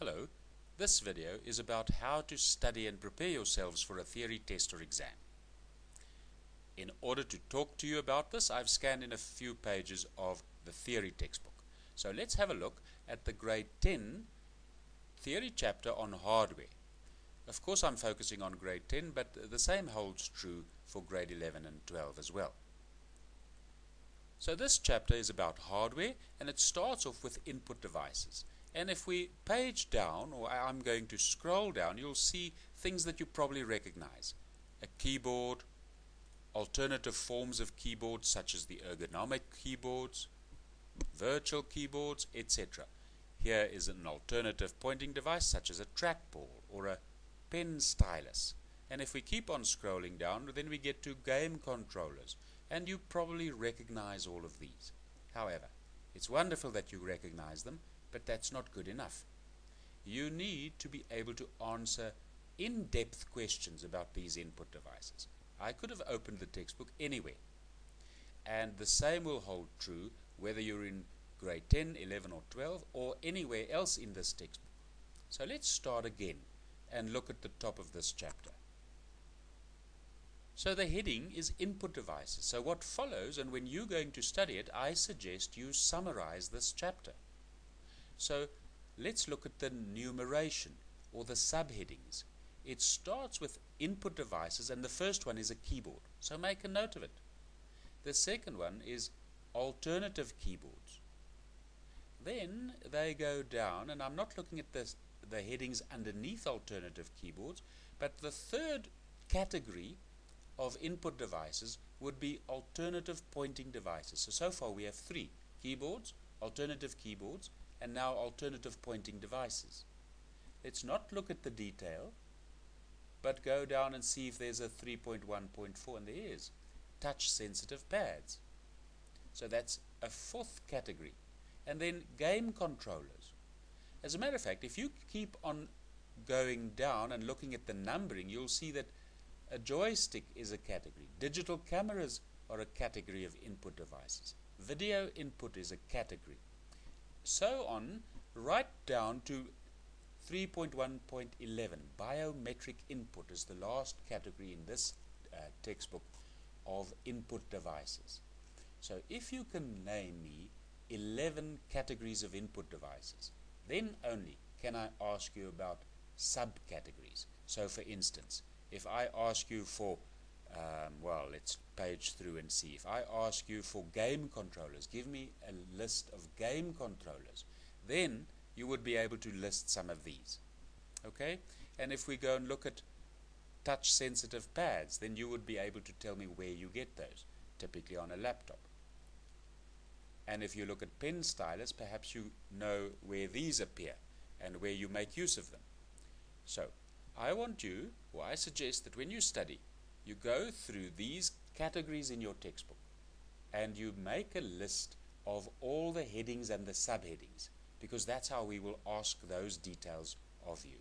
Hello, this video is about how to study and prepare yourselves for a theory test or exam. In order to talk to you about this, I've scanned in a few pages of the theory textbook. So let's have a look at the grade 10 theory chapter on hardware. Of course I'm focusing on grade 10, but the same holds true for grade 11 and 12 as well. So this chapter is about hardware, and it starts off with input devices. And if we page down, or I'm going to scroll down, you'll see things that you probably recognize. A keyboard, alternative forms of keyboards such as the ergonomic keyboards, virtual keyboards, etc. Here is an alternative pointing device such as a trackball or a pen stylus. And if we keep on scrolling down, then we get to game controllers. And you probably recognize all of these. However, it's wonderful that you recognize them, but that's not good enough. You need to be able to answer in-depth questions about these input devices. I could have opened the textbook anywhere. And the same will hold true whether you're in grade 10, 11 or 12 or anywhere else in this textbook. So let's start again and look at the top of this chapter. So the heading is input devices. So what follows, and when you're going to study it, I suggest you summarize this chapter. So let's look at the numeration or the subheadings. It starts with input devices, and the first one is a keyboard. So make a note of it. The second one is alternative keyboards. Then they go down, and I'm not looking at the headings underneath alternative keyboards, but the third category of input devices would be alternative pointing devices. So far we have three: keyboards, alternative keyboards, and now alternative pointing devices. Let's not look at the detail, but go down and see if there's a 3.1.4, and there is. Touch sensitive pads. So that's a fourth category. And then game controllers. As a matter of fact, if you keep on going down and looking at the numbering, you'll see that a joystick is a category. Digital cameras are a category of input devices. Video input is a category. So on, right down to 3.1.11. Biometric input is the last category in this textbook of input devices. So if you can name me 11 categories of input devices, then only can I ask you about subcategories. So for instance, if I ask you for, well, let's page through and see. If I ask you for game controllers, give me a list of game controllers, then you would be able to list some of these. Okay? And if we go and look at touch sensitive pads, then you would be able to tell me where you get those, typically on a laptop. And if you look at pen stylus, perhaps you know where these appear and where you make use of them. So I want you, or I suggest that when you study, you go through these categories in your textbook and you make a list of all the headings and the subheadings, because that's how we will ask those details of you.